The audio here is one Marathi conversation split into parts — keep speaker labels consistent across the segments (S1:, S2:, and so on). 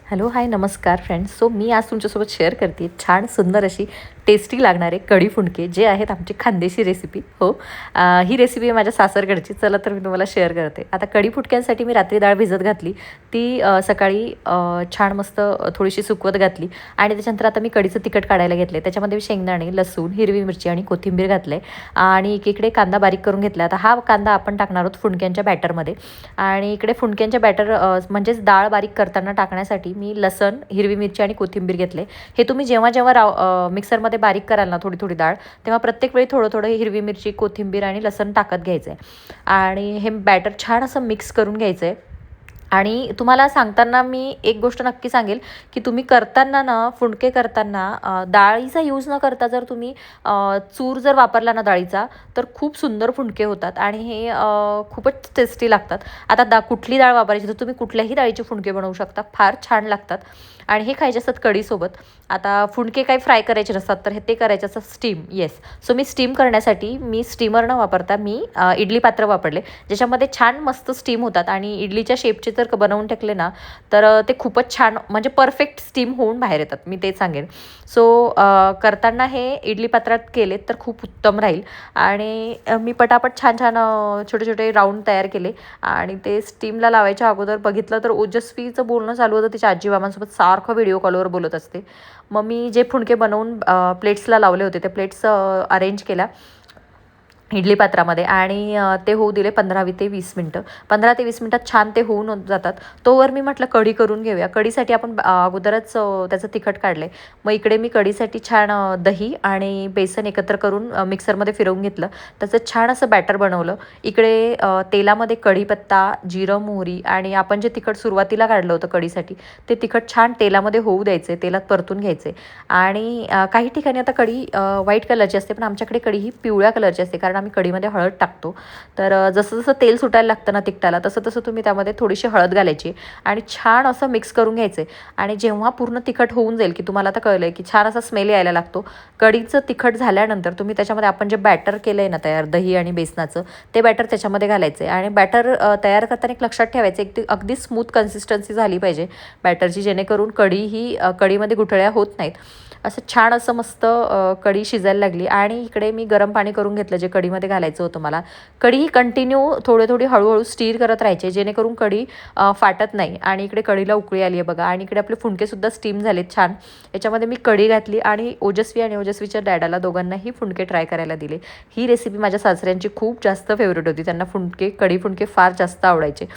S1: हॅलो हाय नमस्कार फ्रेंड्स. सो मी आज तुमच्यासोबत शेअर करते छान सुंदर अशी टेस्टी लागणारे कढी फुंडके जे आहेत आमची खानदेशी रेसिपी. हो, ही रेसिपी आहे माझ्या सासरकडची. चला तर मी तुम्हाला शेअर करते. आता कढी फुटक्यांसाठी मी रात्री डाळ भिजत घातली, ती सकाळी छान मस्त थोडीशी सुकवत घातली आणि त्याच्यानंतर आता मी कढीचं तिखट काढायला घेतले. त्याच्यामध्ये शेंगदाणे, लसूण, हिरवी मिरची आणि कोथिंबीर घातले आणि एकीकडे कांदा बारीक करून घेतला. आता हा कांदा आपण टाकणार आहोत फुंडक्यांच्या बॅटरमध्ये आणि इकडे फुंडक्यांच्या बॅटर म्हणजेच डाळ बारीक करताना टाकण्यासाठी मी लसण, हिरवी मिरची आणि कोथिंबीर घेतले. हे तुम्ही जेव्हा जेव्हा मिक्सरमध्ये बारीक कराल ना थोडी थोडी डाळ, तेव्हा प्रत्येक वेळी थोडं थोडं हिरवी मिरची, कोथिंबीर आणि लसण टाकत घ्यायचं आहे आणि हे बॅटर छान असं मिक्स करून घ्यायचं आहे. आणि तुम्हाला सांगताना मी एक गोष्ट नक्की सांगेल की तुम्ही करताना ना, फुंडके करताना डाळीचा यूज न करता जर तुम्ही चूर जर वापरला ना डाळीचा, तर खूप सुंदर फुंडके होतात आणि हे खूपच टेस्टी लागतात. आता कुठली डाळ वापरायची तर तुम्ही कुठल्याही डाळीचे फुंडके बनवू शकता, फार छान लागतात आणि हे खायचे असतात कढीसोबत. आता फुंडके काही फ्राय करायचे नसतात तर हे ते करायचे असतात स्टीम. येस, सो मी स्टीम करण्यासाठी मी स्टीमर न वापरता मी इडली पात्र वापरले, ज्याच्यामध्ये छान मस्त स्टीम होतात आणि इडलीच्या शेपचे जर बनवून टाकले ना तर ते खूपच छान म्हणजे परफेक्ट स्टीम होऊन बाहेर येतात, मी ते सांगेन. सो करताना हे इडली पात्रात केले तर खूप उत्तम राहील. आणि मी पटापट छान छान छोटे छोटे राऊंड तयार केले आणि ते स्टीमला लावायच्या अगोदर बघितलं तर ओजस्वीचं बोलणं चालू होतं. तिच्या आजीबाबांसोबत सारखं व्हिडिओ कॉलवर बोलत असते. मग मी जे फुंडके बनवून प्लेट्सला लावले होते ते प्लेट्स अरेंज केल्या इडली पात्रामध्ये आणि ते होऊ दिले 15 ते 20 मिनटं. 15 ते 20 मिनटात छान ते होऊन जातात. तोवर मी म्हटलं कढी करून घेऊया. कढीसाठी आपण अगोदरच त्याचं तिखट काढले. मग इकडे मी कढीसाठी छान दही आणि बेसन एकत्र करून मिक्सरमध्ये फिरवून घेतलं. त्याचं छान असं बॅटर बनवलं. इकडे तेलामध्ये कढीपत्ता, जिरं, मोहरी आणि आपण जे तिखट सुरुवातीला काढलं होतं कढीसाठी, ते तिखट छान तेलामध्ये होऊ द्यायचे, तेलात परतून घ्यायचे. आणि काही ठिकाणी आता कढी व्हाईट कलरची असते, पण आमच्याकडे कढी ही पिवळ्या कलरची असते कारण आम्ही कढीमध्ये हळद टाकतो. तर जसं जसं तेल सुटायला लागतं ना तिखटाला, तसं तसं तुम्ही त्यामध्ये थोडीशी हळद घालायची आणि छान असं मिक्स करून घ्यायचं आहे. आणि जेव्हा पूर्ण तिखट होऊन जाईल की तुम्हाला आता कळलं आहे की छान असा स्मेल यायला लागतो, कढीचं तिखट झाल्यानंतर तुम्ही त्याच्यामध्ये आपण जे बॅटर केलं आहे ना तयार दही आणि बेसनाचं, ते बॅटर त्याच्यामध्ये घालायचं आहे. आणि बॅटर तयार करताना एक लक्षात ठेवायचं, एक अगदी स्मूथ कन्सिस्टन्सी झाली पाहिजे बॅटरची, जेणेकरून कढी ही कढीमध्ये गुठळ्या होत नाहीत. असं छान असं मस्त कढी शिजायला लागली आणि इकडे मी गरम पाणी करून घेतलं जे कढीमध्ये घालायचं होतं मला. कढी ही कंटिन्यू थोडी हळूहळू स्टीर करत राहायचे, जेणेकरून कढी फाटत नाही. आणि इकडे कढीला उकळी आली आहे बघा आणि इकडे आपले फुंडकेसुद्धा स्टीम झालेत छान. याच्यामध्ये मी कढी घातली आणि ओजस्वी आणि ओजस्वीच्या डॅडाला दोघांनाही फुंडके ट्राय करायला दिले. ही रेसिपी माझ्या सासऱ्यांची खूप जास्त फेवरेट होती. त्यांना कढी फुंडके फार जास्त आवडायचे.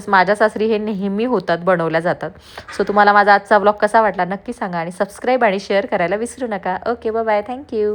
S1: माझ्या सासरी हे नेहमी होतात, बनवल्या जातात. सो तुम्हाला माझा आजचा व्लॉग कसा वाटला नक्की सांगा आणि सबस्क्राईब आणि शेअर करायला विसरू नका. Okay, bye bye, thank you.